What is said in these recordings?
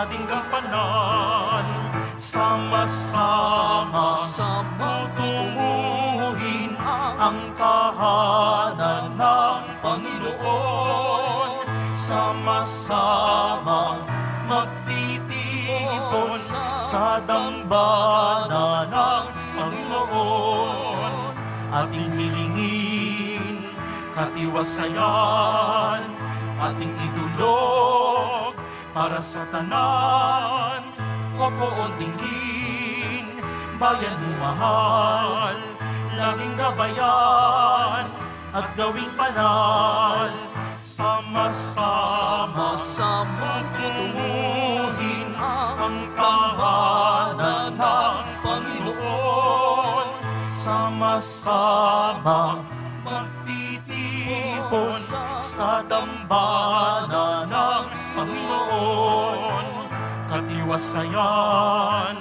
ating gampanan. Sama-sama tutunguhin ang tahanan ng Panginoon. Sama-sama magtitipon sa dambana ng Panginoon. Ating hilingin katiwasayan, ating idulog para sa tanan. O poon dinggin, bayan mo mahal, laging gabayan at gawing banal. Sama-sama tutunguhin ang tahanan ng Panginoon. Sama-sama magtitipon sa dambana ng Panginoon. Katiwasayan,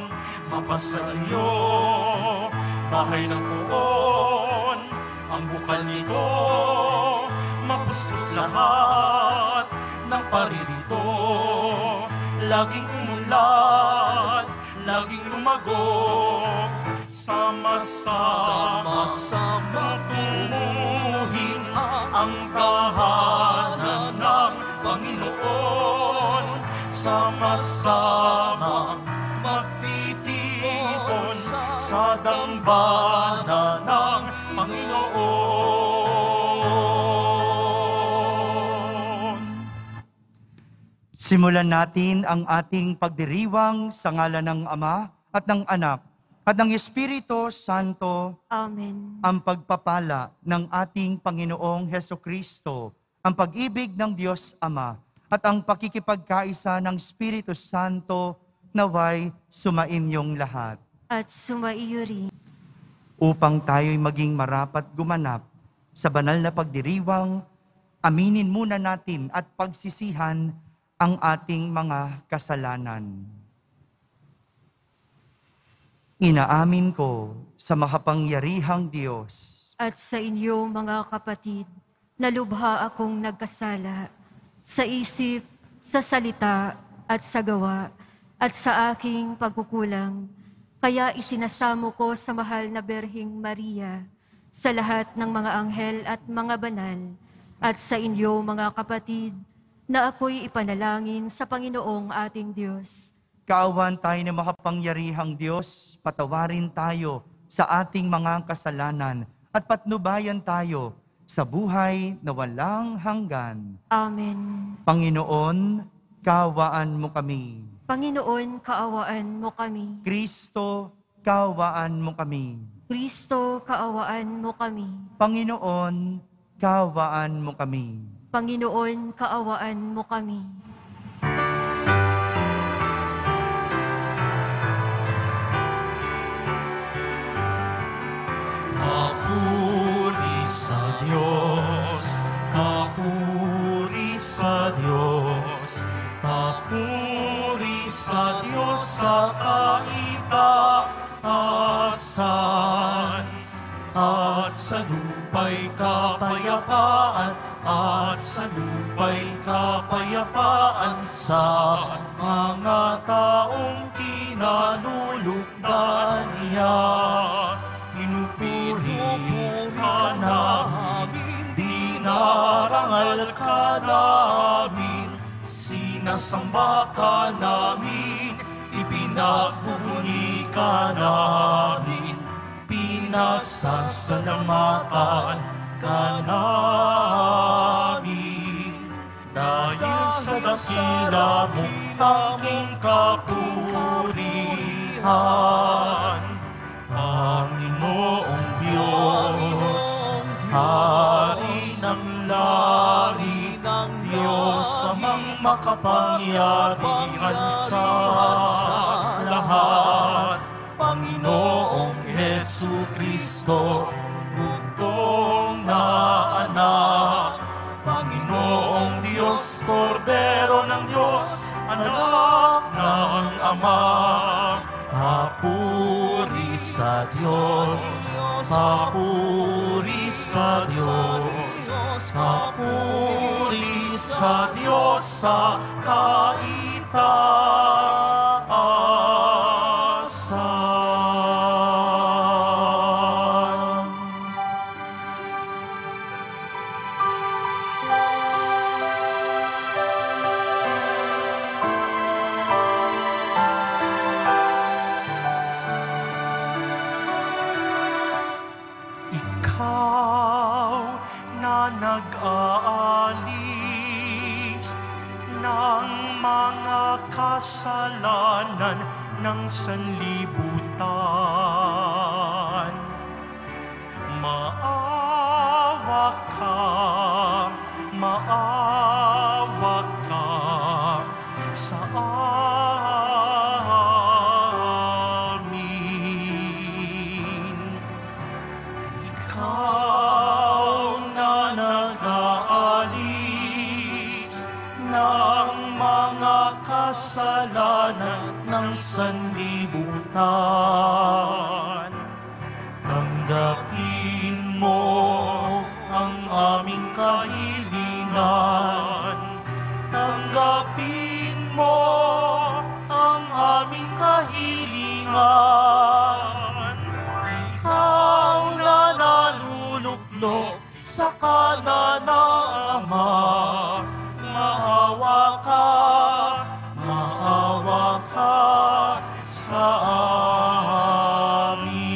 mapasayo, bahay ng poon, ang bukal nito, mapuspos lahat ng paririto. Laging umunlad, laging lumago, sama-sama tutunguhin ang tahanan ng Panginoon. Sama-sama magtitipon sa dambana ng Panginoon. Simulan natin ang ating pagdiriwang sa ngalan ng Ama at ng Anak at ng Espiritu Santo. Amen. Ang pagpapala ng ating Panginoong Hesukristo, ang pag-ibig ng Diyos Ama, at ang pakikipagkaisa ng Espiritu Santo naway sumainyong lahat. At sumaiyo rin. Upang tayo'y maging marapat gumanap sa banal na pagdiriwang, aminin muna natin at pagsisihan ang ating mga kasalanan. Inaamin ko sa makapangyarihang Diyos At sa inyo mga kapatid, na lubha akong nagkasala sa isip, sa salita, at sa gawa, at sa aking pagkukulang. Kaya isinasamo ko sa mahal na Berhing Maria, sa lahat ng mga anghel at mga banal, at sa inyo mga kapatid, na ako'y ipanalangin sa Panginoong ating Diyos. Kaawan tayo ng makapangyarihang Diyos, patawarin tayo sa ating mga kasalanan at patnubayan tayo sa buhay na walang hanggan. Amen. Panginoon, kaawaan mo kami. Panginoon, kaawaan mo kami. Kristo, kaawaan mo kami. Kristo, kaawaan mo kami. Panginoon, kaawaan mo kami. Panginoon, kaawaan mo kami. Papuri sa Diyos, papuri sa Diyos, papuri sa Diyos sa kaitaasan. At sa lupa'y kapayapaan, at sa lupa'y kapayapaan sa mga taong kinalulugdan niya. Pinupuri ka namin, dinarangal ka namin, sinasamba ka namin, ipinagbubuni ka namin, pinasasalamatan ka namin. Dahil sa dakila mong aking kapurihan, Panginoong Diyos, Hari ng langit, Diyos amang makapangyarihan sa lahat, Panginoong Hesukristo, bugtong na anak, Panginoong Diyos, Kordero ng Diyos, anak ng Ama, Papuri sa Diyos, papuri sa Diyos, papuri sa Diyos sa kaitaasan. Ikaw na nag-aalis ng mga kasalanan ng sanlibutan. Maawa ka sa amin. Ikaw na nag-aalis ng mga kasalanan ng sanlibutan. Tanggapin mo ang aming kahilingan. Tanggapin mo ang aming kahilingan. Ikaw na naluluklok sa kanan ng Ama, maawa ka sa amin.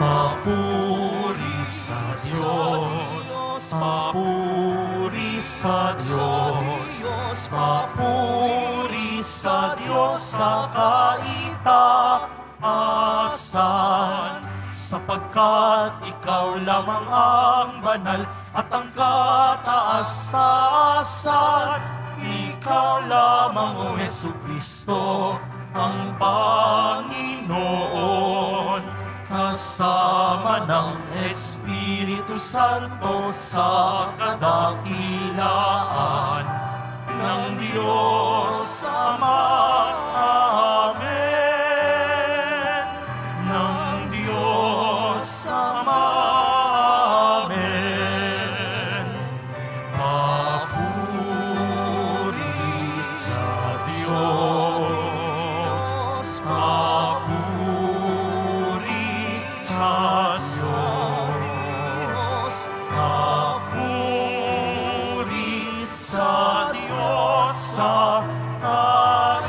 Papuri sa Diyos, papuri sa Diyos, papuri sa Diyos sa kaitaasan. Sapagkat ikaw lamang ang banal at ang kataas-taasan. Ikaw lamang, O Jesucristo, ang Panginoon. Kasama ng Espiritu Santo sa kadakilaan ng Diyos Ama. Amen. Ng Diyos Ama. Amen. Papuri sa Diyos. Papuri sa Diyos. Papuri sa Diyos sa kaitaasan.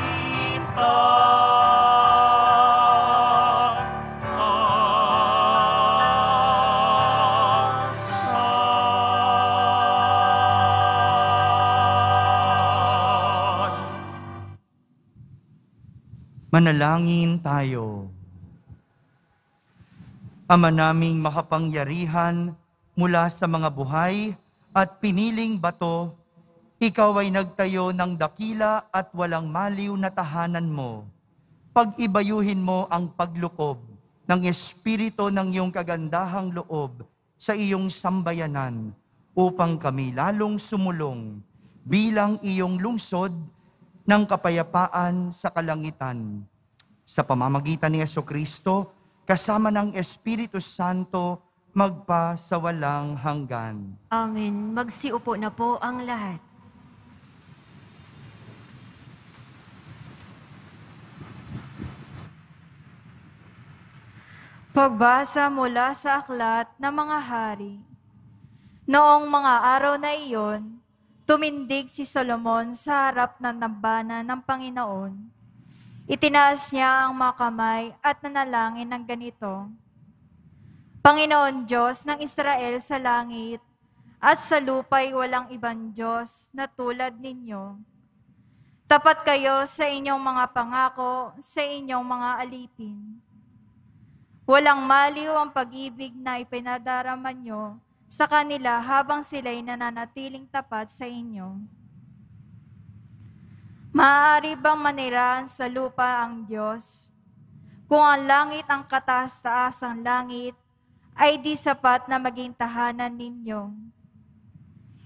Manalangin tayo. Ama naming makapangyarihan mula sa mga buhay at piniling bato, ikaw ay nagtayo ng dakila at walang maliw na tahanan mo. Pag-ibayuhin mo ang paglukob ng espiritu ng iyong kagandahang loob sa iyong sambayanan upang kami lalong sumulong bilang iyong lungsod ng kapayapaan sa kalangitan. Sa pamamagitan ni Jesucristo, kasama ng Espiritu Santo, magpa sa walang hanggan. Amen. Magsiupo na po ang lahat. Pagbasa mula sa aklat ng mga hari. Noong mga araw na iyon, tumindig si Solomon sa harap ng dambana ng Panginoon. Itinaas niya ang mga kamay at nanalangin ng ganito: Panginoon Diyos ng Israel sa langit at sa lupa'y walang ibang Diyos na tulad ninyo. Tapat kayo sa inyong mga pangako, sa inyong mga alipin. Walang maliw ang pag-ibig na ipinadarama nyo sa kanila habang sila'y nananatiling tapat sa inyo. Maaari bang manirahan sa lupa ang Diyos? Kung ang langit ang kataas-taasang langit, ay di sapat na maging tahanan ninyo.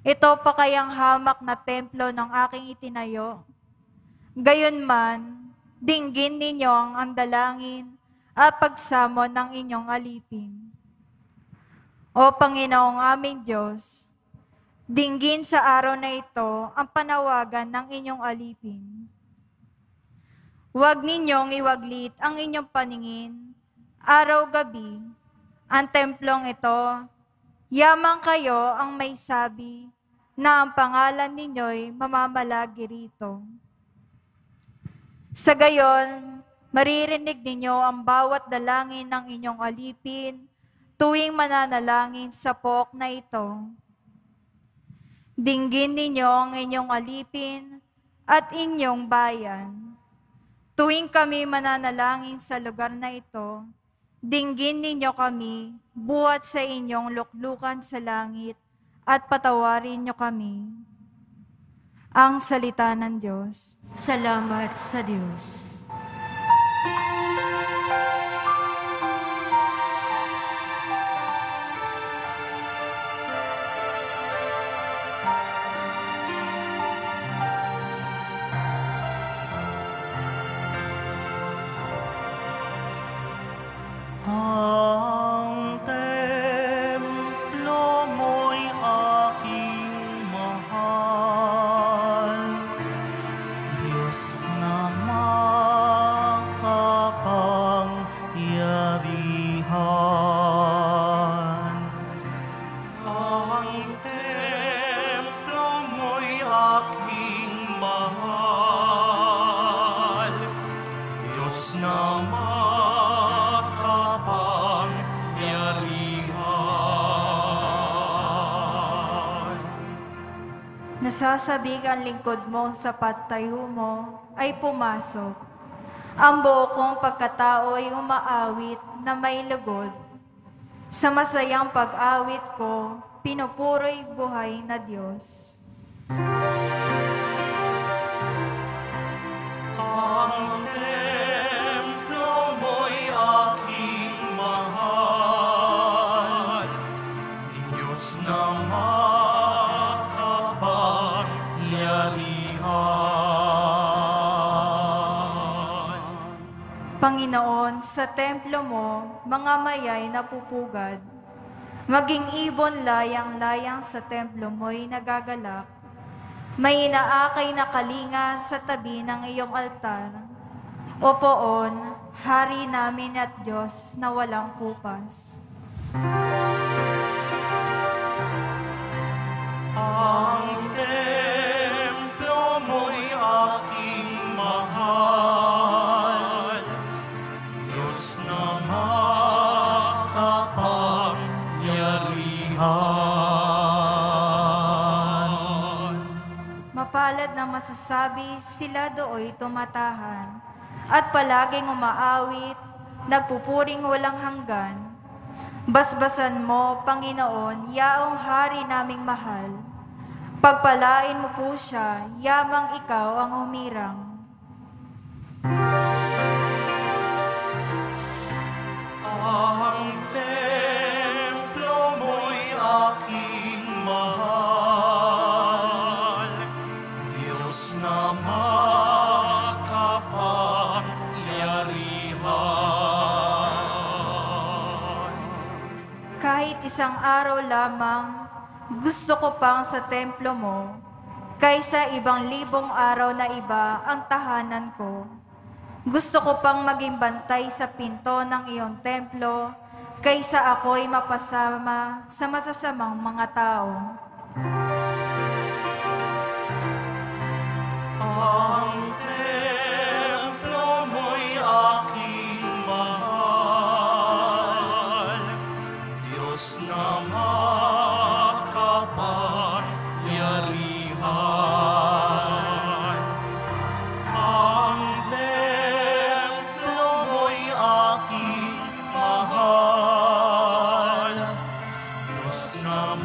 Ito pa kayang hamak na templo ng aking itinayo? Gayunman, dinggin ninyo ang andalangin at pagsamon ng inyong alipin. O Panginoong aming Diyos, dinggin sa araw na ito ang panawagan ng inyong alipin. Huwag ninyong iwaglit ang inyong paningin, araw-gabi, ang templong ito, yamang kayo ang may sabi na ang pangalan ninyo'y mamamalagi rito. Sa gayon, maririnig ninyo ang bawat dalangin ng inyong alipin tuwing mananalangin sa pook na ito. Dinggin ninyo ang inyong alipin at inyong bayan. Tuwing kami mananalangin sa lugar na ito, dinggin ninyo kami buhat sa inyong luklukan sa langit at patawarin nyo kami. Ang salita ng Diyos. Salamat sa Diyos. Ang templo mo'y aking mahal, Diyos na makapangyarihan. Ang templo mo'y aking mahal, Diyos na Nasasabik ang lingkod mo sa patayo mo ay pumasok. Ang buo kong pagkatao ay umaawit na may lugod. Sa masayang pag-awit ko, pinupuro'y buhay na Diyos. Ang templo mo'y aking mahal, Diyos na Panginoon, sa templo mo, mga mayay napupugad. Maging ibon layang-layang sa templo mo'y nagagalak. May inaakay na kalinga sa tabi ng iyong altar. O poon, hari namin at Diyos na walang kupas. Ang templo mo'y aking mahal, Diyos na makapangyarihan. Mapalad na masasabi, sila dooy tumatahan, at palaging umaawit, nagpupuring walang hanggan. Basbasan mo, Panginoon, yaong hari naming mahal. Pagpalain mo po siya, yamang ikaw ang humirang. Ang templo mo'y aking mahal, Diyos na makapangyarihan. Kahit isang araw lamang, gusto ko pang sa templo mo, kaysa ibang libong araw na iba ang tahanan ko. Gusto ko pang maging bantay sa pinto ng iyong templo, kaysa ako'y mapasama sa masasamang mga tao. Ang templo mo'y aking mahal, Diyos na makapangyarihan. Ang templo mo'y aking mahal, Diyos na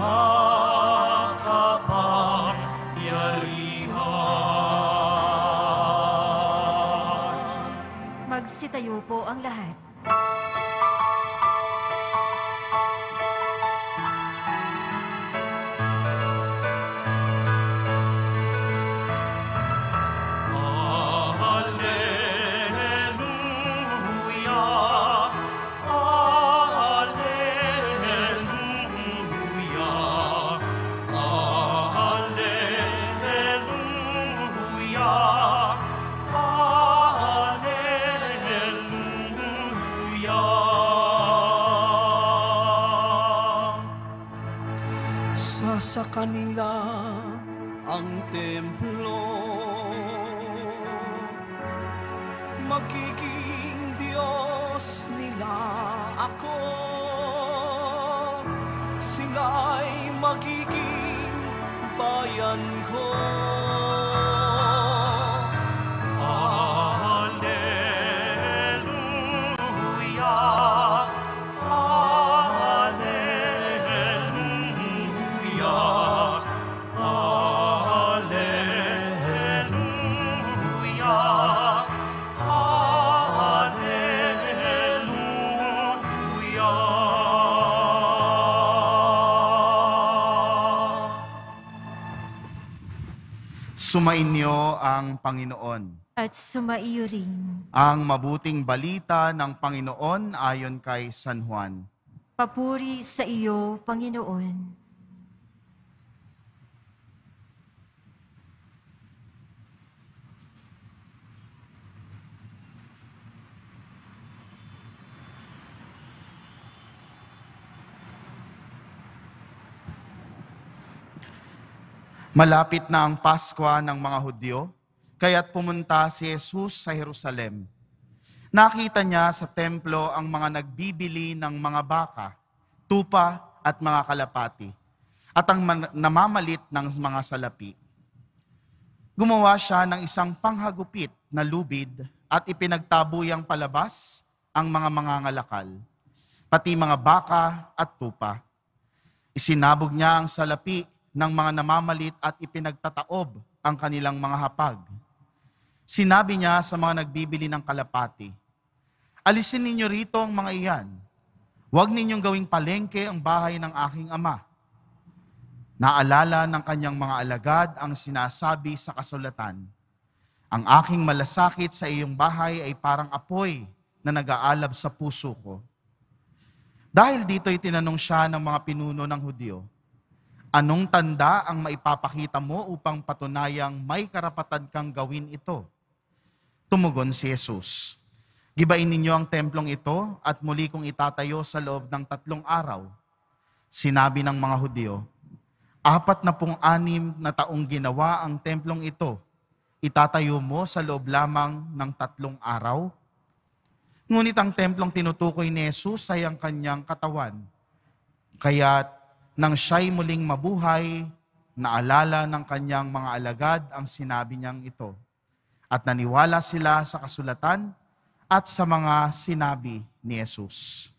Magsitayo po ang lahat. Sa kanila ang templo, magiging Diyos nila ako, sila'y magiging bayan ko. Sumainyo ang Panginoon. At sumaiyo rin. Ang mabuting balita ng Panginoon ayon kay San Juan. Papuri sa iyo, Panginoon. Malapit na ang Pasko ng mga Hudyo, kaya't pumunta si Jesus sa Jerusalem. Nakita niya sa templo ang mga nagbibili ng mga baka, tupa at mga kalapati, at ang namamalit ng mga salapi. Gumawa siya ng isang panghagupit na lubid at ipinagtabuyang palabas ang mga mangangalakal, pati mga baka at tupa. Isinabog niya ang salapi ng mga namamalit at ipinagtataob ang kanilang mga hapag. Sinabi niya sa mga nagbibili ng kalapati, "Alisin ninyo rito ang mga iyan. Huwag ninyong gawing palengke ang bahay ng aking ama." Naalala ng kanyang mga alagad ang sinasabi sa kasulatan, "Ang aking malasakit sa iyong bahay ay parang apoy na nag-aalab sa puso ko." Dahil dito'y tinanong siya ng mga pinuno ng Hudyo, "Anong tanda ang maipapakita mo upang patunayang may karapatan kang gawin ito?" Tumugon si Jesus, "Gibain ninyo ang templong ito at muli kong itatayo sa loob ng 3 araw. Sinabi ng mga Hudyo, 46 na taong ginawa ang templong ito. Itatayo mo sa loob lamang ng 3 araw? Ngunit ang templong tinutukoy ni Jesus ay ang kanyang katawan. Kaya't nang siya'y muling mabuhay, naalala ng kanyang mga alagad ang sinabi niyang ito. At naniwala sila sa kasulatan at sa mga sinabi ni Jesus."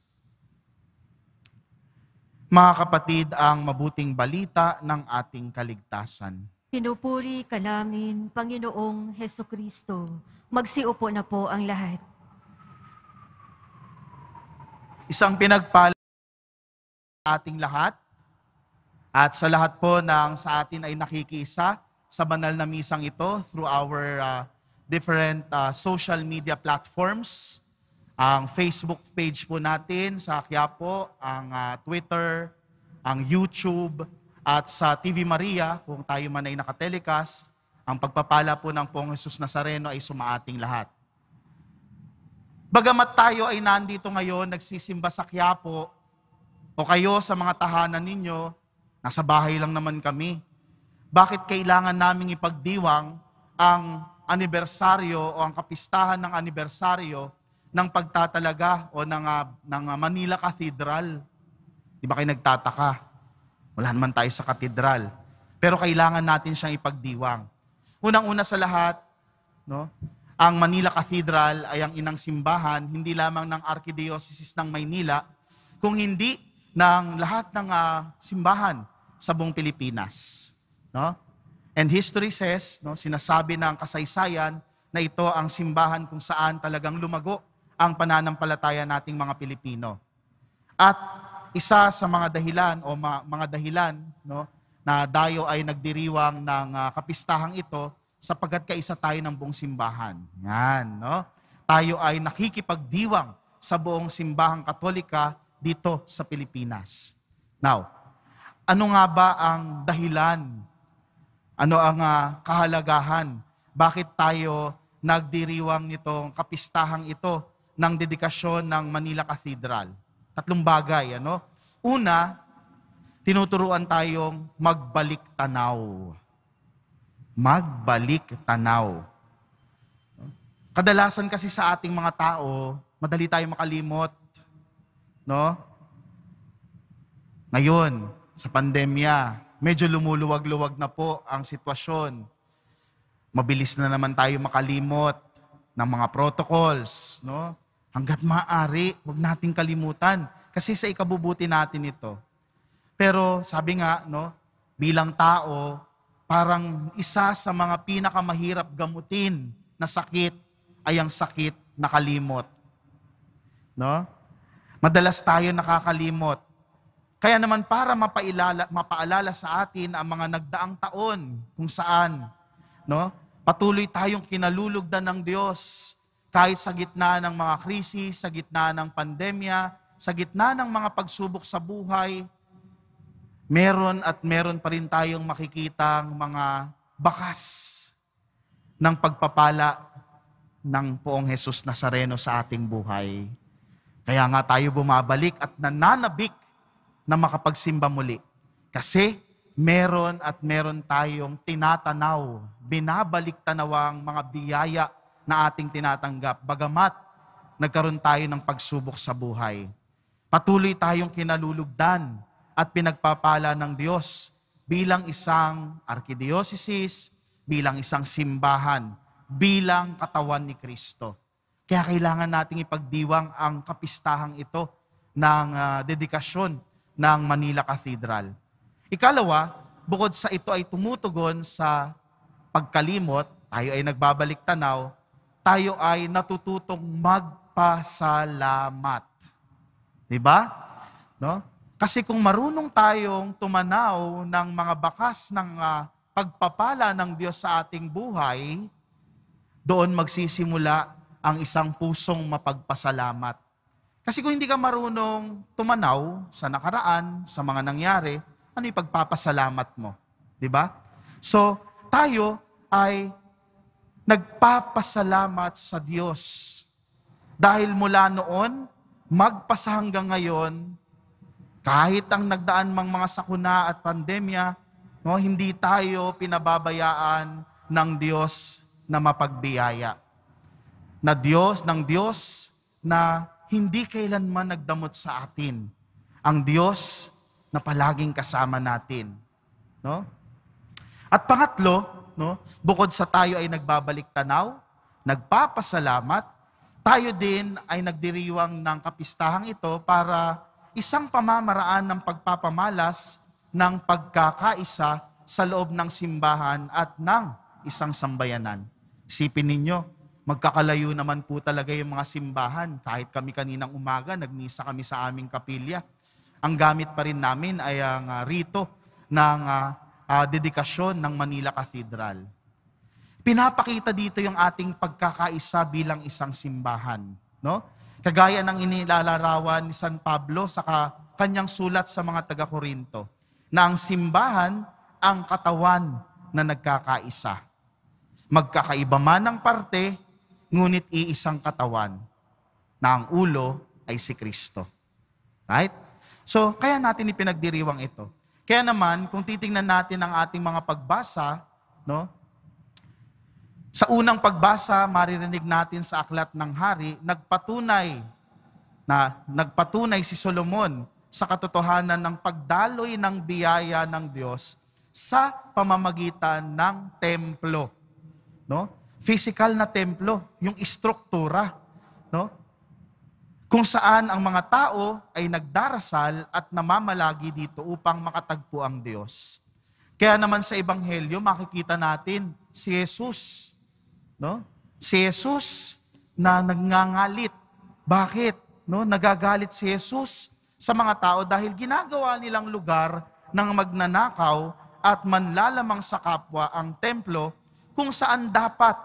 Mga kapatid, ang mabuting balita ng ating kaligtasan. Pinupuri ka namin, Panginoong Hesukristo. Magsiupo na po ang lahat. Isang pinagpala ating lahat. At sa lahat po ng sa atin ay nakikisa sa banal na misang ito through our different social media platforms. Ang Facebook page po natin sa Quiapo, ang Twitter, ang YouTube, at sa TV Maria, kung tayo man ay nakatelecast, ang pagpapala po ng Poong Jesus Nazareno ay sumaating lahat. Bagamat tayo ay nandito ngayon, nagsisimba sa Quiapo, o kayo sa mga tahanan ninyo, nasa bahay lang naman kami. Bakit kailangan naming ipagdiwang ang anibersaryo o ang kapistahan ng anibersaryo ng pagtatalaga o ng Manila Cathedral? Di ba kayo nagtataka? Wala naman tayo sa katedral. Pero kailangan natin siyang ipagdiwang. Unang-una sa lahat, no, ang Manila Cathedral ay ang inang simbahan, hindi lamang ng Archdiocese ng Maynila, kung hindi ng lahat ng simbahan sa buong Pilipinas. No? And history says, no, sinasabi ng kasaysayan na ito ang simbahan kung saan talagang lumago ang pananampalataya nating mga Pilipino. At isa sa mga dahilan o mga dahilan, no, na tayo ay nagdiriwang ng kapistahang ito sapagkat kaisa tayo ng buong simbahan. Yan, no? Tayo ay nakikipagdiwang sa buong simbahang Katolika dito sa Pilipinas. Now, ano nga ba ang dahilan? Ano ang kahalagahan? Bakit tayo nagdiriwang nitong kapistahang ito ng dedikasyon ng Manila Cathedral? 3 bagay, ano? Una, tinuturuan tayong magbalik tanaw. Magbalik tanaw. Kadalasan kasi sa ating mga tao, madali tayong makalimot, no? Ngayon, sa pandemya, medyo lumuluwag-luwag na po ang sitwasyon. Mabilis na naman tayo makalimot ng mga protocols, no? Hanggat maaari, huwag nating kalimutan kasi sa ikabubuti natin ito. Pero sabi nga, no, bilang tao, parang isa sa mga pinakamahirap gamutin na sakit ay ang sakit na kalimot. No? Madalas tayo nakakalimot. Kaya naman para mapaalala sa atin ang mga nagdaang taon kung saan, no, patuloy tayong kinalulugdan ng Diyos kahit sa gitna ng mga krisis, sa gitna ng pandemya, sa gitna ng mga pagsubok sa buhay, meron pa rin tayong makikitang mga bakas ng pagpapala ng Poong Jesus Nazareno sa ating buhay. Kaya nga tayo bumabalik at nananabik na makapagsimba muli. Kasi meron tayong tinatanaw, binabalik tanawang mga biyaya na ating tinatanggap, bagamat nagkaroon tayo ng pagsubok sa buhay. Patuloy tayong kinalulugdan at pinagpapala ng Diyos bilang isang arkidiocese, bilang isang simbahan, bilang katawan ni Kristo. Kaya kailangan nating ipagdiwang ang kapistahang ito ng dedikasyon ng Manila Cathedral. Ikalawa, bukod sa ito ay tumutugon sa pagkalimot, tayo ay nagbabalik tanaw, tayo ay natututong magpasalamat. Diba? No? Kasi kung marunong tayong tumanaw ng mga bakas ng pagpapala ng Diyos sa ating buhay, doon magsisimula ang isang pusong mapagpasalamat. Kasi kung hindi ka marunong tumanaw sa nakaraan, sa mga nangyari, ano yung pagpapasalamat mo? Diba? So, tayo ay nagpapasalamat sa Diyos. Dahil mula noon, magpasa hanggang ngayon, kahit ang nagdaan mang mga sakuna at pandemya, no, hindi tayo pinababayaan ng Diyos na mapagbiyaya. Na Diyos na hindi kailanman nagdamot sa atin. Ang Diyos na palaging kasama natin. No? At pangatlo, no, bukod sa tayo ay nagbabalik tanaw, nagpapasalamat, tayo din ay nagdiriwang ng kapistahang ito para isang pamamaraan ng pagpapamalas ng pagkakaisa sa loob ng simbahan at ng isang sambayanan. Isipin ninyo, magkakalayo naman po talaga yung mga simbahan. Kahit kami kaninang umaga, nagmisa kami sa aming kapilya. Ang gamit pa rin namin ay ang rito ng dedikasyon ng Manila Cathedral. Pinapakita dito yung ating pagkakaisa bilang isang simbahan. No? Kagaya ng inilalarawan ni San Pablo sa kanyang sulat sa mga taga-Korinto, na ang simbahan ang katawan na nagkakaisa. Magkakaiba man ang parte, ngunit iisang katawan, na ang ulo ay si Kristo. Right? So, kaya natin ipinagdiriwang ito. Kaya naman, kung titingnan natin ang ating mga pagbasa, no? Sa unang pagbasa, maririnig natin sa Aklat ng Hari, nagpatunay si Solomon sa katotohanan ng pagdaloy ng biyaya ng Diyos sa pamamagitan ng templo. No? Physical na templo, yung istruktura, no? Kung saan ang mga tao ay nagdarasal at namamalagi dito upang makatagpo ang Diyos. Kaya naman sa Ebanghelyo, makikita natin si Jesus. No? Si Jesus na nagngangalit Bakit? No, nagagalit si Jesus sa mga tao dahil ginagawa nilang lugar ng magnanakaw at manlalamang sa kapwa ang templo kung saan dapat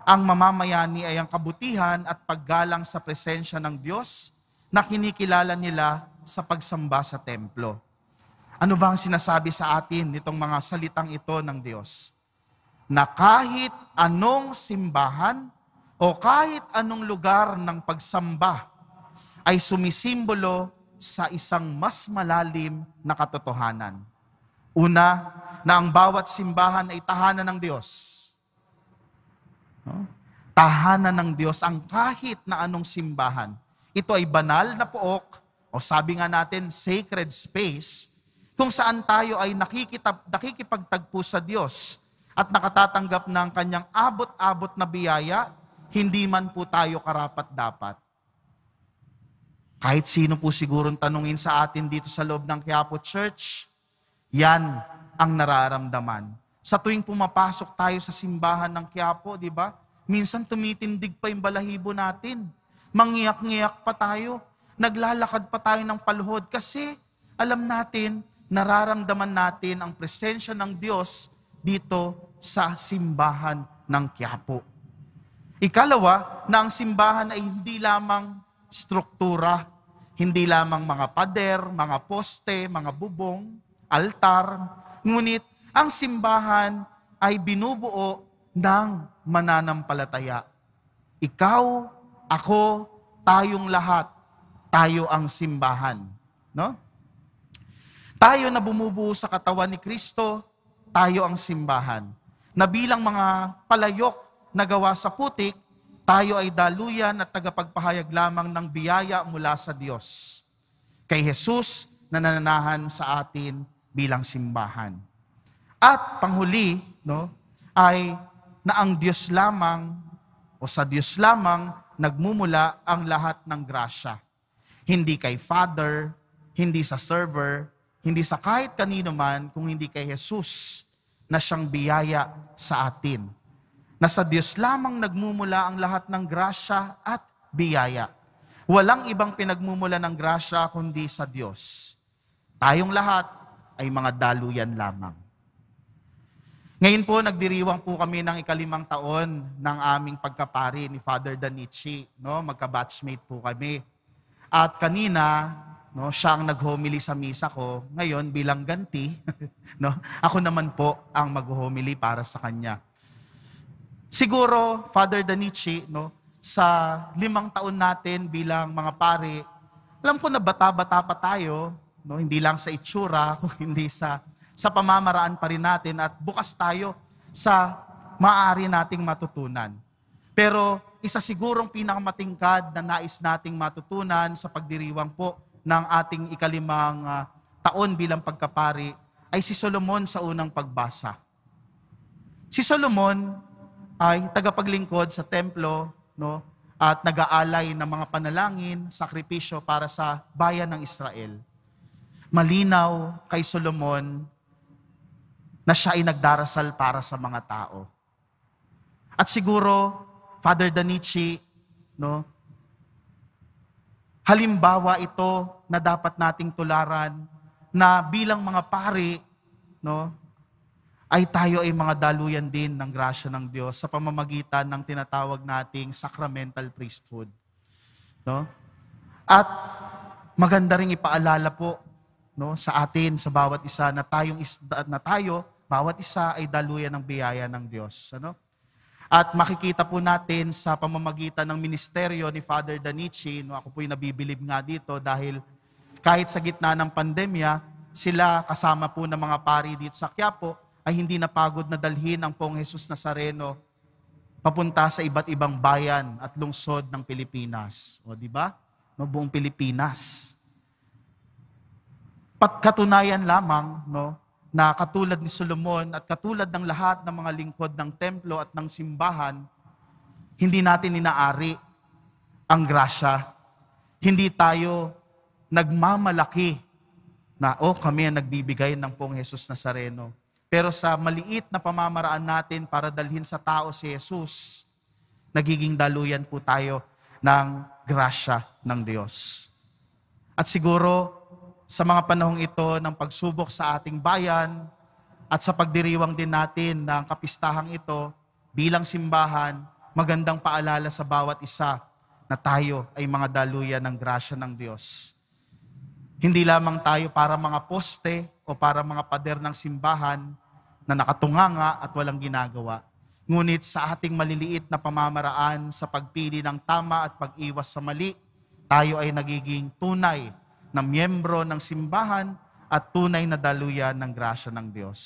ang mamamayani ay ang kabutihan at paggalang sa presensya ng Diyos na kinikilala nila sa pagsamba sa templo. Ano ba ang sinasabi sa atin nitong mga salitang ito ng Diyos? Na kahit anong simbahan o kahit anong lugar ng pagsamba ay sumisimbolo sa isang mas malalim na katotohanan. Una, na ang bawat simbahan ay tahanan ng Diyos. No? Tahanan ng Diyos ang kahit na anong simbahan. Ito ay banal na pook, o sabi nga natin, sacred space, kung saan tayo ay nakikipagtagpo sa Diyos at nakatatanggap ng kanyang abot-abot na biyaya, hindi man po tayo karapat-dapat. Kahit sino po sigurong tanungin sa atin dito sa loob ng Quiapo Church, yan ang nararamdaman. Sa tuwing pumapasok tayo sa simbahan ng Quiapo, di ba? Minsan tumitindig pa yung balahibo natin. Mangiyak-ngiyak pa tayo. Naglalakad pa tayo ng paluhod kasi alam natin, nararamdaman natin ang presensya ng Diyos dito sa simbahan ng Quiapo. Ikalawa, na ang simbahan ay hindi lamang struktura, hindi lamang mga pader, mga poste, mga bubong, altar, ngunit ang simbahan ay binubuo ng mananampalataya. Ikaw, ako, tayong lahat, tayo ang simbahan. No? Tayo na bumubuo sa katawan ni Kristo, tayo ang simbahan. Na bilang mga palayok na gawa sa putik, tayo ay daluyan at tagapagpahayag lamang ng biyaya mula sa Diyos. Kay Jesus na nananahan sa atin bilang simbahan. At panghuli, no, ay na ang Diyos lamang o sa Diyos lamang nagmumula ang lahat ng grasya. Hindi kay Father, hindi sa server, hindi sa kahit kanino man, kung hindi kay Jesus na siyang biyaya sa atin. Na sa Diyos lamang nagmumula ang lahat ng grasya at biyaya. Walang ibang pinagmumula ng grasya kundi sa Diyos. Tayong lahat ay mga daluyan lamang. Ngayon po, nagdiriwang po kami ng 5 taon ng aming pagkapari ni Father Danichi. No? Magka-batchmate po kami. At kanina, no, siya ang nag-homily sa misa ko. Ngayon, bilang ganti, no, ako naman po ang mag-homily para sa kanya. Siguro, Father Danichi, no, sa 5 taon natin bilang mga pari, alam ko na bata-bata pa tayo, no, hindi lang sa itsura, hindi sa pamamaraan pa rin natin at bukas tayo sa maaari nating matutunan. Pero isa sigurong pinakamatingkad na nais nating matutunan sa pagdiriwang po ng ating 5 taon bilang pagkapari ay si Solomon sa unang pagbasa. Si Solomon ay tagapaglingkod sa templo, no, at nag-aalay ng mga panalangin, sakripisyo para sa bayan ng Israel. Malinaw kay Solomon na siya ay nagdarasal para sa mga tao. At siguro, Father Danichi, no, halimbawa ito na dapat nating tularan na bilang mga pari, no, ay tayo ay mga daluyan din ng grasya ng Diyos sa pamamagitan ng tinatawag nating sacramental priesthood. No? At maganda ring ipaalala po, no, sa atin, sa bawat isa, na tayo, bawat isa ay daluyan ng biyaya ng Diyos. Ano? At makikita po natin sa pamamagitan ng ministeryo ni Father Danichi, no, ako po'y nabibilib nga dito dahil kahit sa gitna ng pandemya, sila kasama po ng mga pari dito sa Quiapo, ay hindi napagod na dalhin ang Poong Jesus Nazareno papunta sa iba't ibang bayan at lungsod ng Pilipinas. O di ba? No, buong Pilipinas. Katunayan lamang, no, na katulad ni Solomon at katulad ng lahat ng mga lingkod ng templo at ng simbahan, hindi natin inaari ang grasya. Hindi tayo nagmamalaki na, kami ang nagbibigay ng Poong Jesus Nazareno. Pero sa maliit na pamamaraan natin para dalhin sa tao si Jesus, nagiging daluyan po tayo ng grasya ng Diyos. At siguro, sa mga panahong ito ng pagsubok sa ating bayan at sa pagdiriwang din natin ng kapistahang ito bilang simbahan, magandang paalala sa bawat isa na tayo ay mga daluyan ng grasya ng Diyos. Hindi lamang tayo para mga poste o para mga pader ng simbahan na nakatunganga at walang ginagawa. Ngunit sa ating maliliit na pamamaraan sa pagpili ng tama at pag-iwas sa mali, tayo ay nagiging tunay na miyembro ng simbahan at tunay na daluyan ng grasya ng Diyos.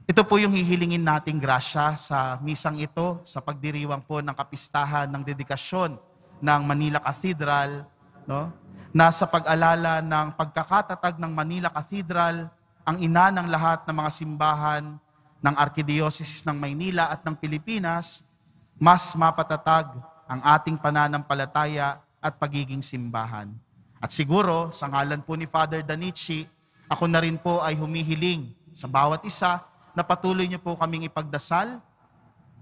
Ito po yung hihilingin nating grasya sa misang ito, sa pagdiriwang po ng kapistahan ng dedikasyon ng Manila Cathedral, no? Na sa pag-alala ng pagkakatatag ng Manila Cathedral, ang ina ng lahat ng mga simbahan ng Arkidiocese ng Maynila at ng Pilipinas, mas mapatatag ang ating pananampalataya at pagiging simbahan. At siguro, sa ngalan po ni Father Danichi, ako na rin po ay humihiling sa bawat isa na patuloy niyo po kaming ipagdasal,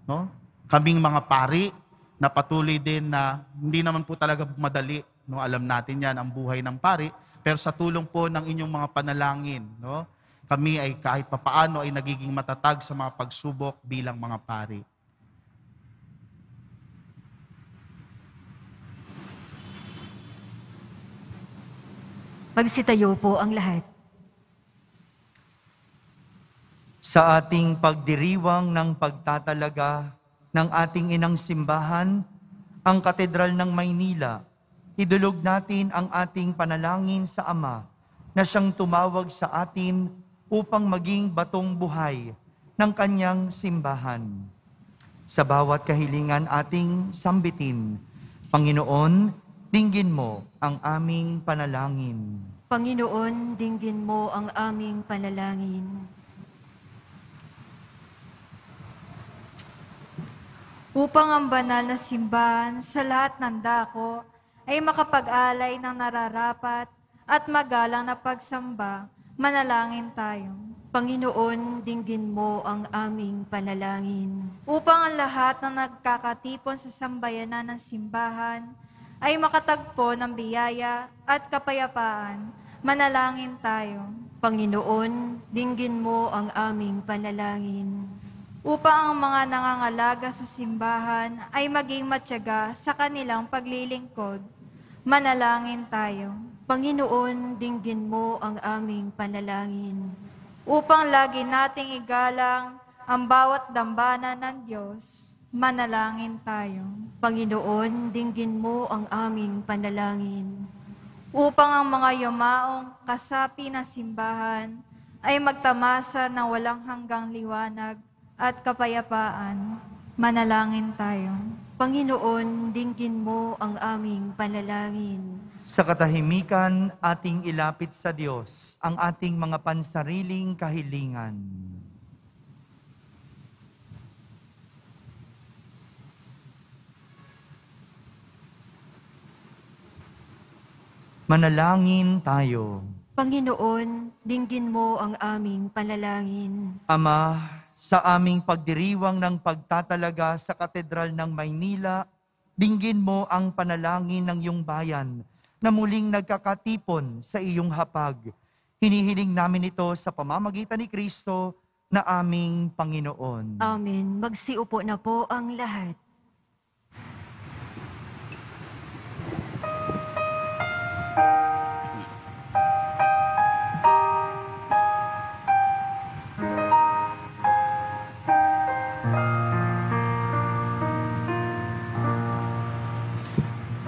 no? Kaming mga pari, na patuloy din na hindi naman po talaga madali, no? Alam natin yan, ang buhay ng pari, pero sa tulong po ng inyong mga panalangin, no? Kami ay kahit papaano ay nagiging matatag sa mga pagsubok bilang mga pari. Magsitayo po ang lahat. Sa ating pagdiriwang ng pagtatalaga ng ating inang simbahan, ang Katedral ng Maynila, idulog natin ang ating panalangin sa Ama na siyang tumawag sa atin upang maging batong buhay ng kanyang simbahan. Sa bawat kahilingan ating sambitin, Panginoon, dinggin mo ang aming panalangin. Panginoon, dinggin mo ang aming panalangin. Upang ang banal na simbahan sa lahat ng dako ay makapag-alay ng nararapat at magalang na pagsamba, manalangin tayo. Panginoon, dinggin mo ang aming panalangin. Upang ang lahat na nagkakatipon sa sambayanan ng simbahan ay makatagpo ng biyaya at kapayapaan, manalangin tayo. Panginoon, dinggin mo ang aming panalangin. Upang ang mga nangangalaga sa simbahan ay maging matyaga sa kanilang paglilingkod, manalangin tayo. Panginoon, dinggin mo ang aming panalangin. Upang lagi nating igalang ang bawat dambana ng Diyos, manalangin tayo. Panginoon, dinggin mo ang aming panalangin. Upang ang mga yumaong kasapi ng simbahan ay magtamasa ng walang hanggang liwanag at kapayapaan, manalangin tayo. Panginoon, dinggin mo ang aming panalangin. Sa katahimikan, ating ilapit sa Diyos ang ating mga pansariling kahilingan. Manalangin tayo. Panginoon, dinggin mo ang aming panalangin. Ama, sa aming pagdiriwang ng pagtatalaga sa Katedral ng Maynila, dinggin mo ang panalangin ng iyong bayan na muling nagkakatipon sa iyong hapag. Hinihiling namin ito sa pamamagitan ni Kristo na aming Panginoon. Amen. Magsiupo na po ang lahat.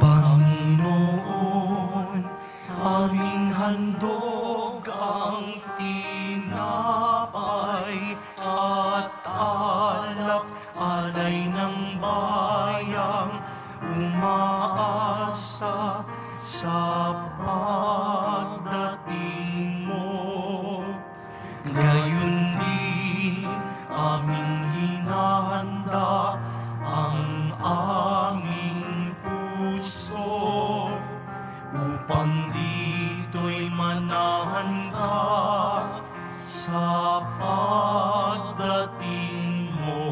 Panginoon, aming handog ang tinapay at alak, alay ng bayang umaasa sa pagdating mo. Gayon din aming hinahanda ang aming puso upang dito'y manahan ka sa pagdating mo.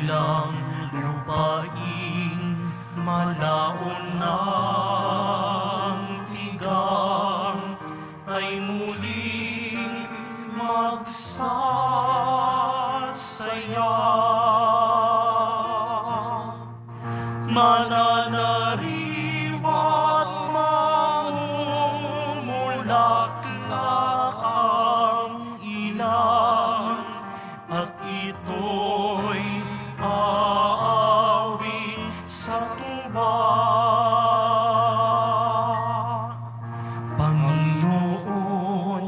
silang lupaing malaon ng tigang ay muling magsasaya. Mananariwa't mamumulaklak ang ilang at ito'y aawit sa tuba. Panginoon,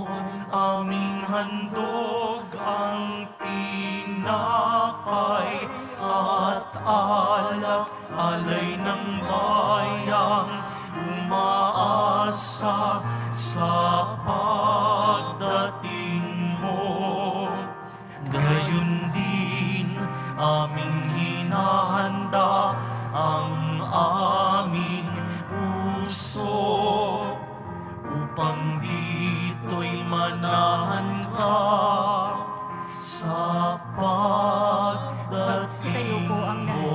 aming handog ang tinapay at alak, alay ng bayang umaasa sa pagdating mo. Gayon din aming hinahanda ang aming puso upang dito'y manahan ka sa Magsitayo pagdating po ang lahat. mo.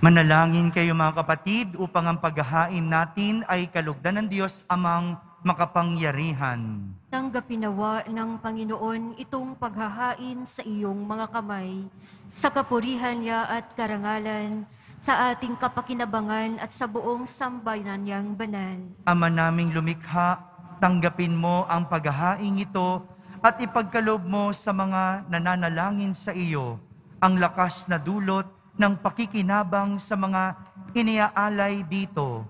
Manalangin kayo mga kapatid upang ang paghahain natin ay kalugdan ng Diyos amang makapangyarihan. Tanggapin nawa ng Panginoon itong paghahain sa iyong mga kamay, sa kapurihan niya at karangalan, sa ating kapakinabangan at sa buong sambayanan niyang banal. Ama naming lumikha, tanggapin mo ang paghahain ito at ipagkaloob mo sa mga nananalangin sa iyo ang lakas na dulot ng pakikinabang sa mga iniaalay dito.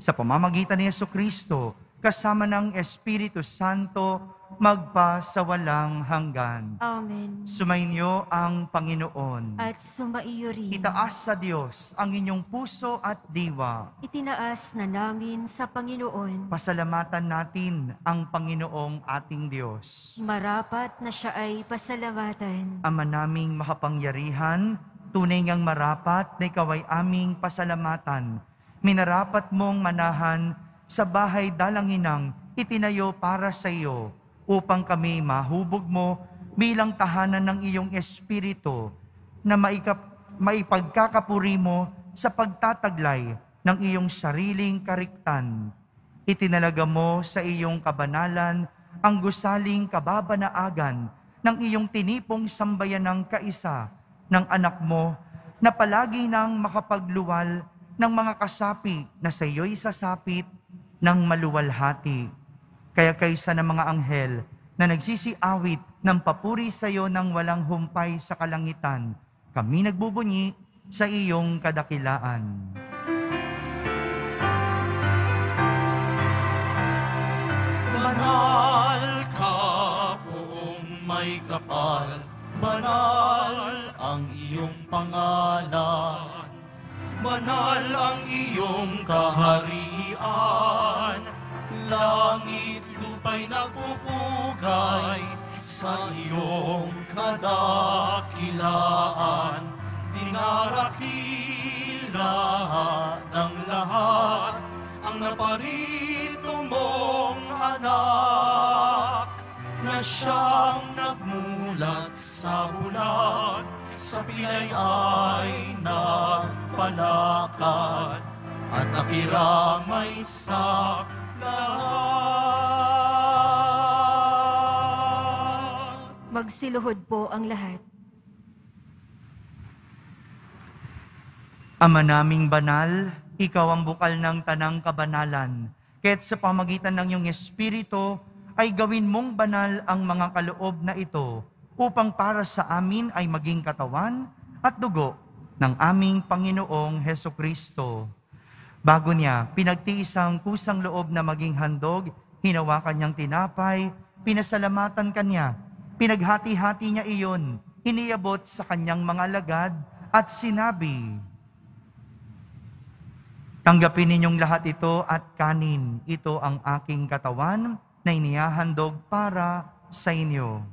Sa pamamagitan ni Jesucristo, kasama ng Espiritu Santo, magpa sa walang hanggan. Amen. Sumainyo ang Panginoon. At sumaiyo rin. Itaas sa Diyos ang inyong puso at diwa. Itinaas na namin sa Panginoon. Pasalamatan natin ang Panginoong ating Diyos. Marapat na siya ay pasalamatan. Ama naming makapangyarihan, tunay ngang marapat na ikaw ay aming pasalamatan. Minarapat mong manahan sa bahay dalanginang itinayo para sa iyo, upang kami mahubog mo bilang tahanan ng iyong Espiritu, na maipagkakapuri mo sa pagtataglay ng iyong sariling kariktan. Itinalaga mo sa iyong kabanalan ang gusaling kababanaagan ng iyong tinipong sambayanang kaisa ng anak mo, na palagi nang makapagluwal ng mga kasapi na sa iyo'y sasapit ng maluwalhati. Kaya kaysa ng mga anghel na nagsisiawit ng papuri sa iyo ng walang humpay sa kalangitan, kami nagbubunyi sa iyong kadakilaan. Banal ka, buong may kapal, banal ang iyong pangalan, banal ang iyong kaharian, langit lupa'y nagpupugay sa iyong kadakilaan, dinarakila ng lahat ang naparito mong anak, na siyang nagmulat sa hulat, sa pilay ay nagpalakad, at nakiramay sa lahat. Magsiluhod po ang lahat. Ama naming banal, ikaw ang bukal ng tanang kabanalan. Kaya't sa pamagitan ng iyong Espiritu, ay gawin mong banal ang mga kaloob na ito, upang para sa amin ay maging katawan at dugo ng aming Panginoong Hesukristo. Bago niya, pinagtiis ang kusang loob na maging handog, hinawakan niyang tinapay, pinasalamatan kanya, pinaghati-hati niya iyon, iniabot sa kanyang mga alagad at sinabi, "Tanggapin ninyong lahat ito at kanin. Ito ang aking katawan na inihahandog para sa inyo."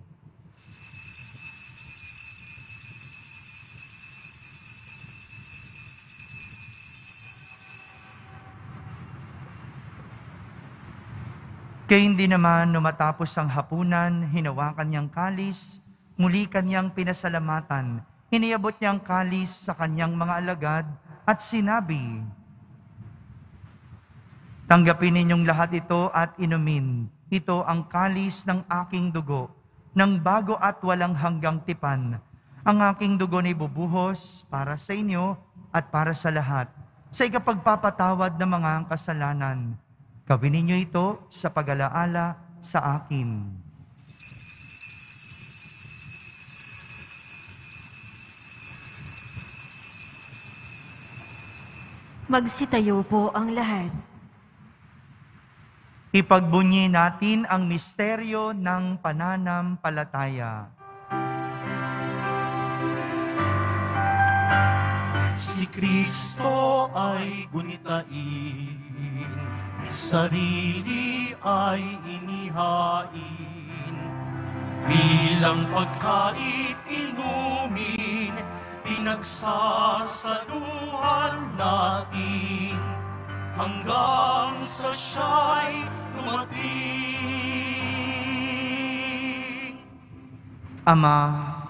Kaya hindi naman matapos ang hapunan, hinawakan niyang kalis, muli kanyang pinasalamatan, iniabot niyang kalis sa kanyang mga alagad at sinabi, "Tanggapin ninyong lahat ito at inumin. Ito ang kalis ng aking dugo, ng bago at walang hanggang tipan. Ang aking dugo ay bubuhos para sa inyo at para sa lahat, sa ikapagpapatawad ng mga kasalanan. Gawin ninyo ito sa pag-alaala sa akin." Magsitayo po ang lahat. Ipagbunyi natin ang misteryo ng pananampalataya. Si Kristo ay gunitain, sarili ay inihain, bilang pagkait inumin, pinagsasaluhan natin, hanggang sa siya'y dumating. Ama,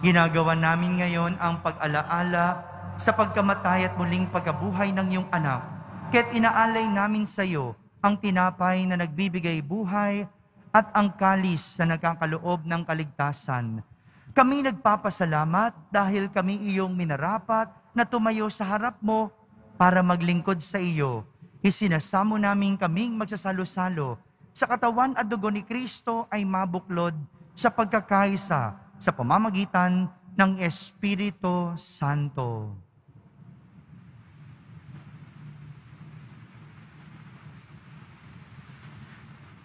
ginagawa namin ngayon ang pag-alaala sa pagkamatay at muling pagkabuhay ng iyong anak. Kaya't inaalay namin sa iyo ang tinapay na nagbibigay buhay at ang kalis na nagkakaloob ng kaligtasan. Kami nagpapasalamat dahil kami iyong minarapat na tumayo sa harap mo para maglingkod sa iyo. Isinasamo namin kaming magsasalo-salo sa katawan at dugo ni Kristo ay mabuklod sa pagkakaisa sa pamamagitan ng Espiritu Santo.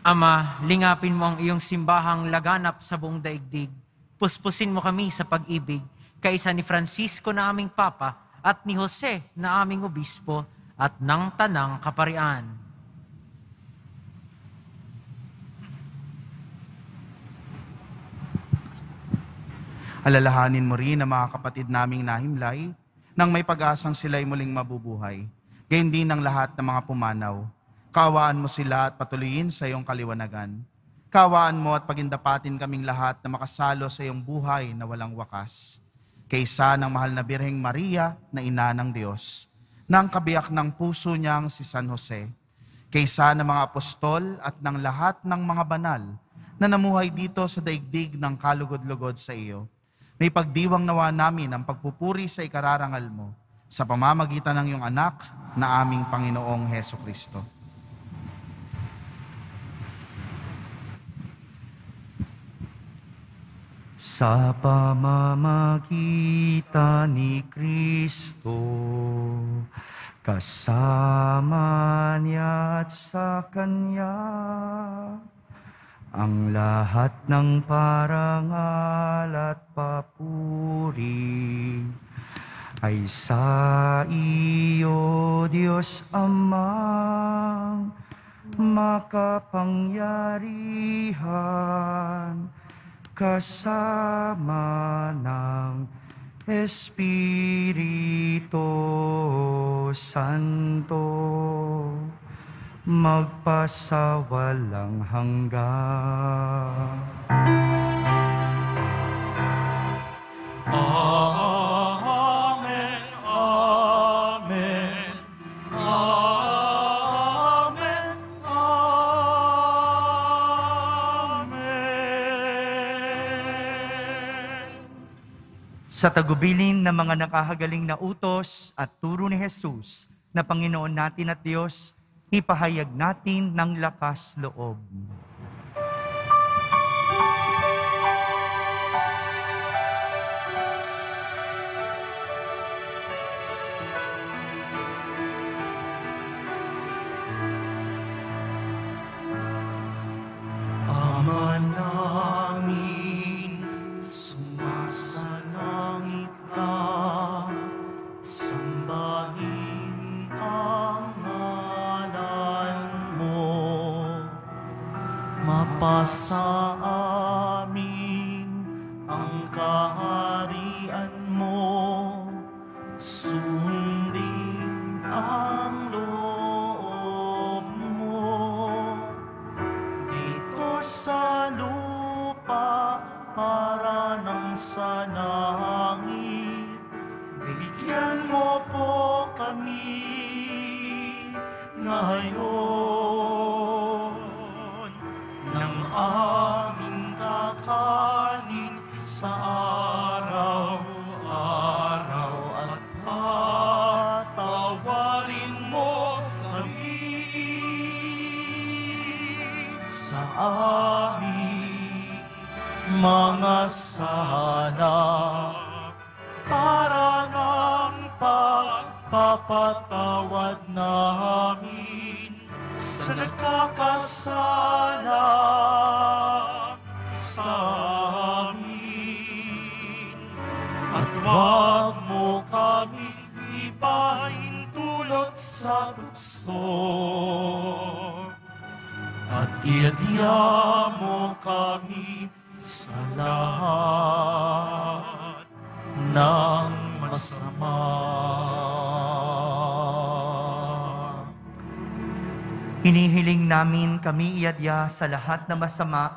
Ama, lingapin mo ang iyong simbahang laganap sa buong daigdig. Puspusin mo kami sa pag-ibig, kaisa ni Francisco na aming Papa at ni Jose na aming Obispo at ng Tanang Kaparian. Alalahanin mo rin ang mga kapatid naming nahimlay nang may pag-asang sila'y muling mabubuhay. Gayon din ang lahat ng mga pumanaw. Kaawaan mo sila at patuloyin sa iyong kaliwanagan. Kaawaan mo at pagindapatin kaming lahat na makasalo sa iyong buhay na walang wakas. Kaysa ng mahal na Birheng Maria na ina ng Diyos, ng kabiyak ng puso niyang si San Jose, kaysa ng mga apostol at ng lahat ng mga banal na namuhay dito sa daigdig ng kalugod-lugod sa iyo. May pagdiwang nawa namin ang pagpupuri sa ikararangal mo sa pamamagitan ng iyong anak na aming Panginoong Hesukristo. Sa pamamagitan ni Kristo, kasama niya at sa Kanya, ang lahat ng parangal at papuri ay sa iyo, Diyos Amang makapangyarihan, kasama ng Espiritu Santo, magpasawalang hanggan. Amen, amen, amen, amen. Sa tagubilin ng mga nakahagaling na utos at turo ni Jesus na Panginoon natin at Diyos, ipahayag natin ng lakas loob. Ama namin, sumasalangit ka, sambahin ang ngalan mo, mapasa amin ang kaharian mo, sundin ang loob mo, dito para ng sa langit. Bigyan mo po kami ngayon ng aming kakanin sa araw-araw at patawarin mo kami sa aming mga sala para ng pagpapatawad namin sa nagkakasala sa amin. At huwag mo kami ipahintulot sa tukso at iadya mo kami sa lahat ng masama. Hinihiling namin kami iadya sa lahat na masama,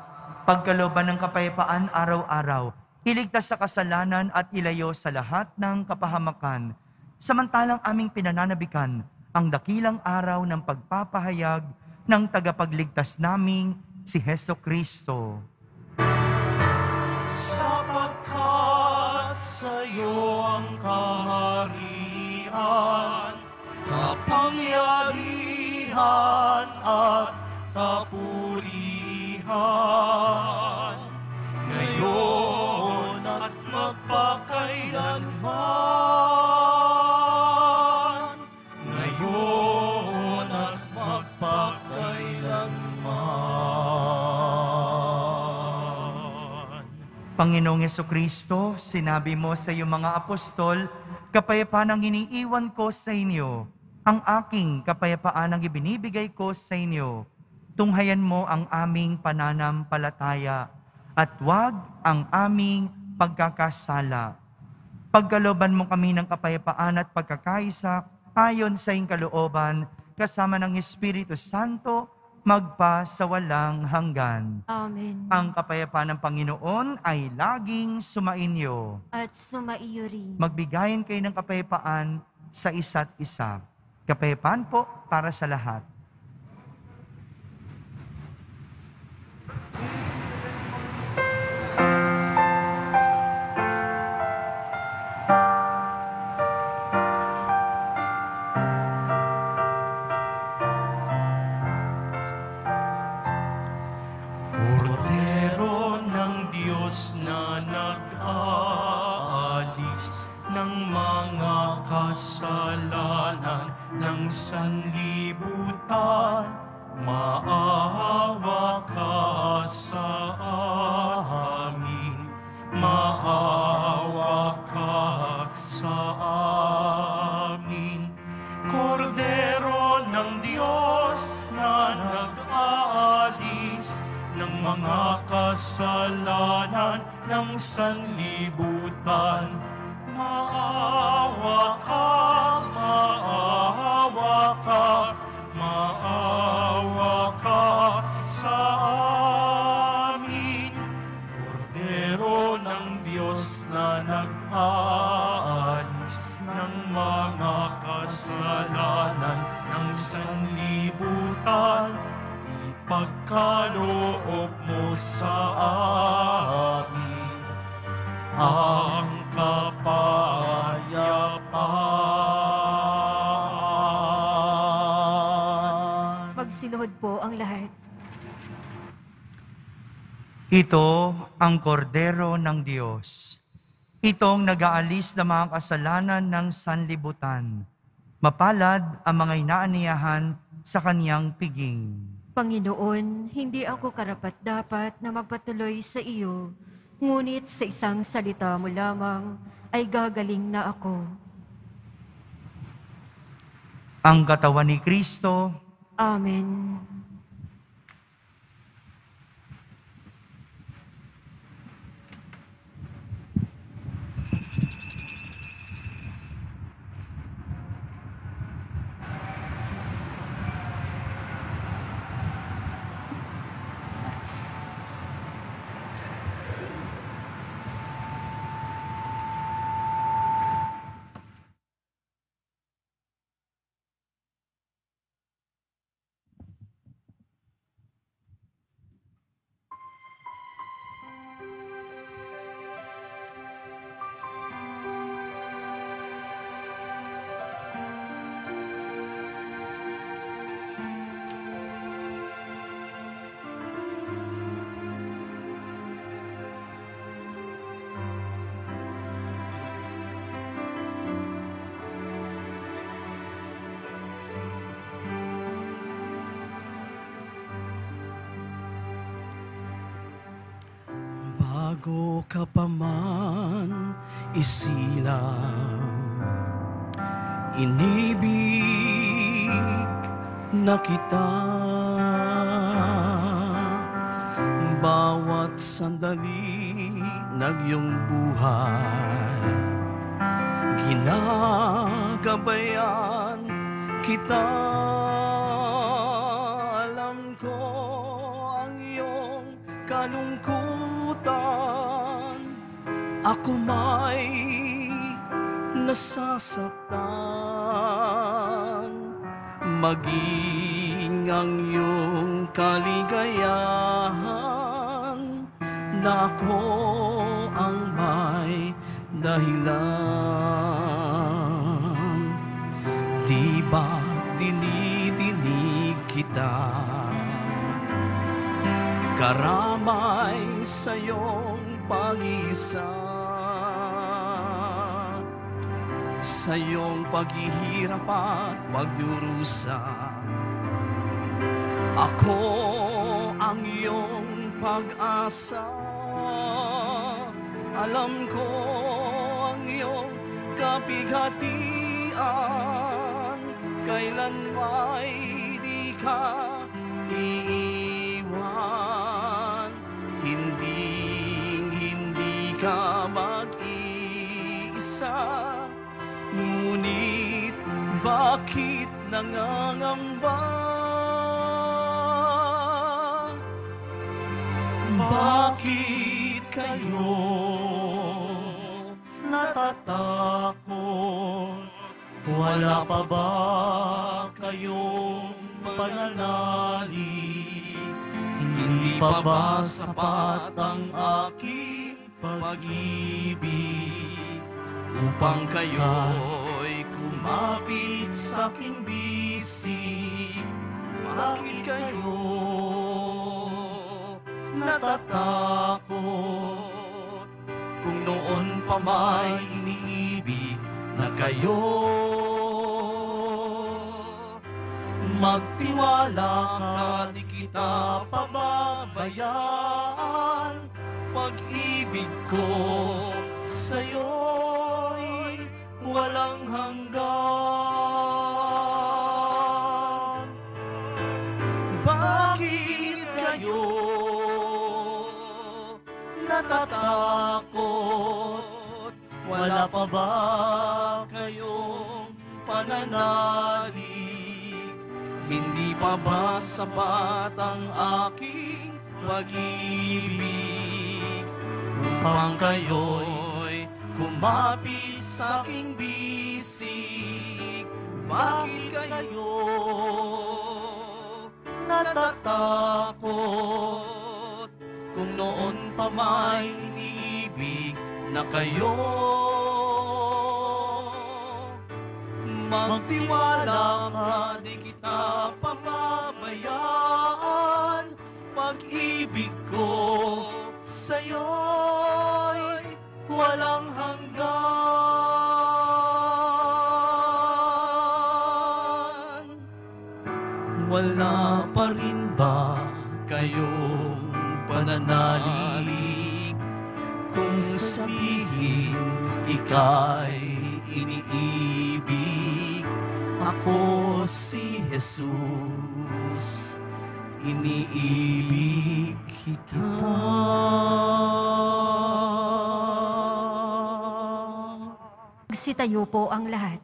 pagkalooban ng kapayapaan araw-araw, iligtas sa kasalanan at ilayo sa lahat ng kapahamakan, samantalang aming pinananabikan ang dakilang araw ng pagpapahayag ng tagapagligtas naming si Hesukristo. Sapagkat sa'yo ang kaharian, kapangyarihan at kapurihan, ngayon at magpakailanman. Ngayon at magpakailanman. Panginoong Hesukristo, sinabi mo sa iyong mga apostol, kapayapaan ang iniiwan ko sa inyo, ang aking kapayapaan ang ibinibigay ko sa inyo. Tunghayan mo ang aming pananampalataya at huwag ang aming pagkakasala. Pagkalooban mo kami ng kapayapaan at pagkakaisa ayon sa iyong kalooban, kasama ng Espiritu Santo, magpa sa walang hanggan. Amen. Ang kapayapaan ng Panginoon ay laging sumainyo. At sumaiyo rin. Magbigayan kayo ng kapayapaan sa isa't isa. Kapayapaan po para sa lahat. Kordero ng Diyos na nag-aalis ng mga kasalanan ng sanlibutan, maawa ka sa amin, maawa ka sa amin. Kordero ng Diyos na nag-aalis ng mga kasalanan ng sanlibutan, maawa ka, maawa ka, maawa ka sa amin. Kordero ng Diyos na nag-aalis ng mga kasalanan ng sanlibutan, ipagkaloob mo sa amin ang kapayapaan. Magsiluhod po ang lahat. Ito ang kordero ng Diyos. Itong nag-aalis ng mga kasalanan ng sanlibutan. Mapalad ang mga inaaniyahan sa kaniyang piging. Panginoon, hindi ako karapat-dapat na magpatuloy sa iyo, ngunit sa isang salita mo lamang ay gagaling na ako. Ang katawan ni Kristo, Amen. bago ka pa man isilang, inibig na kita. Bawat sandali ng iyong buhay, ginagabayan kita. Alam ko ang iyong kalungkutan, ako may nasasaktan. Maging ang iyong kaligayahan, na ako ang may dahilan. Di ba dinidinig kita? Karamay sa iyong pag-isa, sa iyong paghihirap at pagdurusa. Ako ang iyong pag-asa. Alam ko ang iyong kapighatian, kailan may di ka iiwan. Hindi ka mag-iisa, ngunit bakit nangangamba? Bakit kayo natatakot? Wala pa ba kayong pananalig? Hindi pa ba sapat ang aking pag-ibig upang kayo'y kumapit sa aking bisig? Bakit kayo natatakot kung noon pa may iniibig na kayo? Magtiwala ka, di kita pababayaan. Pag-ibig ko sa'yo'y walang hanggan. Bakit kayo natatakot? Wala pa ba kayong pananalig? Hindi pa ba sapat ang aking pag-ibig upang kayo'y kumapit sa aking bisig? Bakit kayo natatakot kung noon pa may iniibig na kayo? Magtiwala ka, di kita pababayaan. Pag-ibig ko sa'yo'y walang hanggan. Wala pa rin ba kayong pananalig kung sabihin ika'y iniibig? Ako si Jesus, iniibig kita. Magsitayo po ang lahat.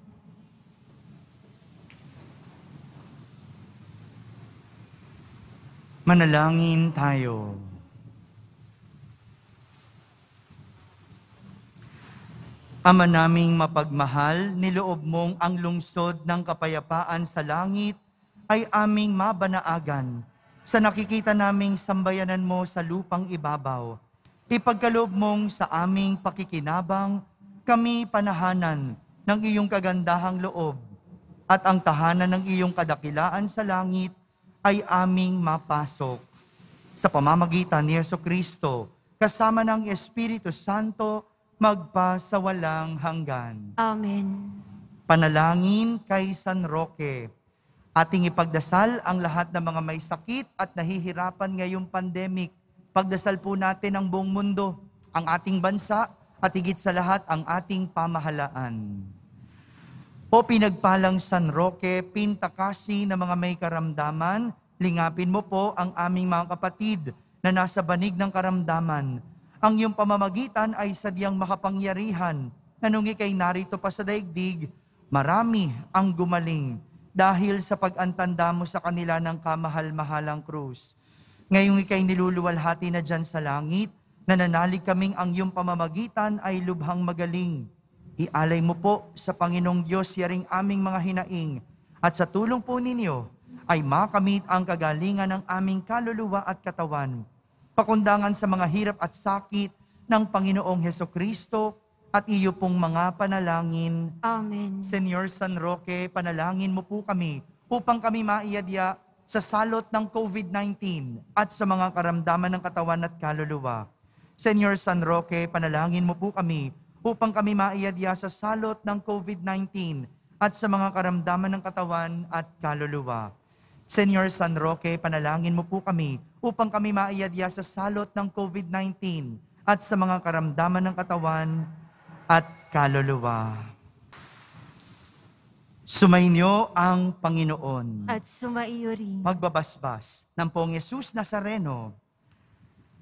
Manalangin tayo. Ama naming mapagmahal, niloob mong ang lungsod ng kapayapaan sa langit ay aming mabanaagan sa nakikita naming sambayanan mo sa lupang ibabaw. Ipagkaloob mong sa aming pakikinabang, kami panahanan ng iyong kagandahang loob at ang tahanan ng iyong kadakilaan sa langit ay aming mapasok. Sa pamamagitan ni Jesucristo, kasama ng Espiritu Santo, magpasawalang hanggan. Amen. Panalangin kay San Roque. Ating ipagdasal ang lahat ng mga may sakit at nahihirapan ngayong pandemic. Pagdasal po natin ang buong mundo. ang ating bansa, at higit sa lahat ang ating pamahalaan. O pinagpalang San Roque, pintakasi ng mga may karamdaman, lingapin mo po ang aming mga kapatid na nasa banig ng karamdaman. Ang iyong pamamagitan ay sadyang makapangyarihan na nung ika'y narito pa sa daigdig, marami ang gumaling dahil sa pag-antanda mo sa kanila ng kamahal-mahalang krus. Ngayong ika'y niluluwalhati na dyan sa langit, nananalig kaming ang iyong pamamagitan ay lubhang magaling. Ialay mo po sa Panginoong Diyos yaring aming mga hinaing at sa tulong po ninyo ay makamit ang kagalingan ng aming kaluluwa at katawan. Pakundangan sa mga hirap at sakit ng Panginoong Hesukristo at iyo pong mga panalangin. Amen. Senyor San Roque, panalangin mo po kami upang kami maiyadya sa salot ng COVID-19 at sa mga karamdaman ng katawan at kaluluwa. Senyor San Roque, panalangin mo po kami upang kami maiyadya sa salot ng COVID-19 at sa mga karamdaman ng katawan at kaluluwa. Senyor San Roque, panalangin mo po kami upang kami maiyadya sa salot ng COVID-19 at sa mga karamdaman ng katawan at kaluluwa. Sumainyo ang Panginoon. At sumaiyo rin. Magbabasbas ng Poong Jesus Nazareno.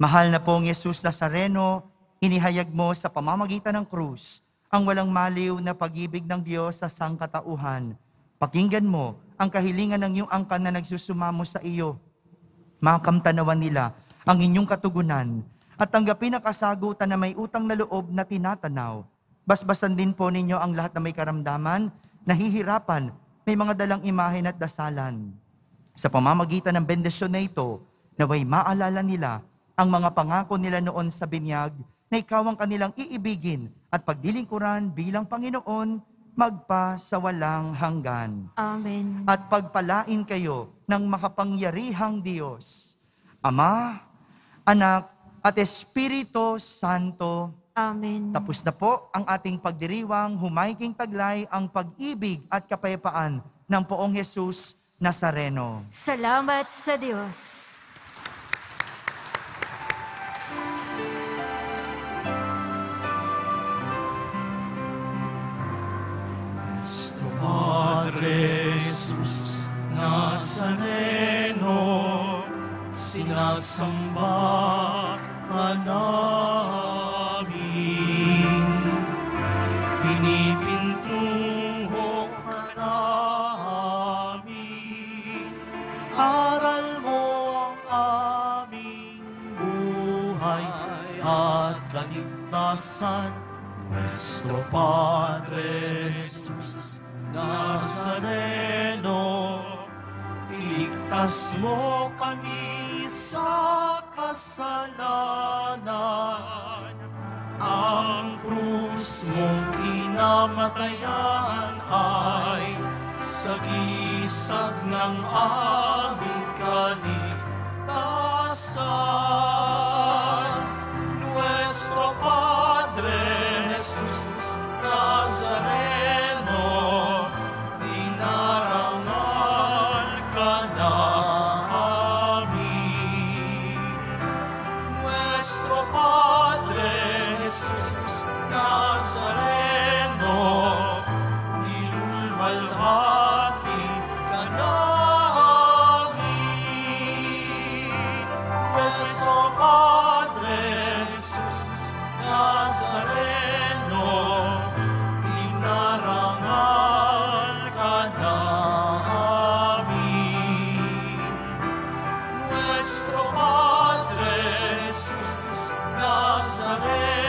Mahal na Poong Jesus Nazareno, inihayag mo sa pamamagitan ng krus ang walang maliw na pag-ibig ng Diyos sa sangkatauhan. Pakinggan mo ang kahilingan ng iyong angkan na nagsusumamo sa iyo. Makamtanawan nila ang inyong katugunan at tanggapin ang kasagutan na may utang na loob na tinatanaw. Basbasan din po ninyo ang lahat na may karamdaman, nahihirapan, may mga dalang imahen at dasalan. Sa pamamagitan ng bendisyon na ito, naway maalala nila ang mga pangako nila noon sa binyag na ikaw ang kanilang iibigin at pagdilingkuran bilang Panginoon magpa sa walang hanggan. Amen. At pagpalain kayo ng makapangyarihang Diyos, Ama, Anak, at Espiritu Santo. Amen. Tapos na po ang ating pagdiriwang, humayging taglay ang pag-ibig at kapayapaan ng Poong Jesus Nazareno. Salamat sa Diyos. Nuestro Padre Jesus Nazareno, sinasamba ka namin, pinipintuho ka namin, aral mo ang aming buhay at kaligtasan. Nuestro Padre Jesus Nazareno, iligtas mo kami sa kasalanan. Ang krus mong kinamatayan ay sagisag ng aming kaligtasan. Nuestro Padre Jesus Nazareno, dinarangal ka namin. Nuestro Padre Jesus Nazareno, nilulwalhati ka namin. Nuestro Padre Jesus Nazareno, dinarangal ka namin. Nuestro Padre Jesus Nazareno,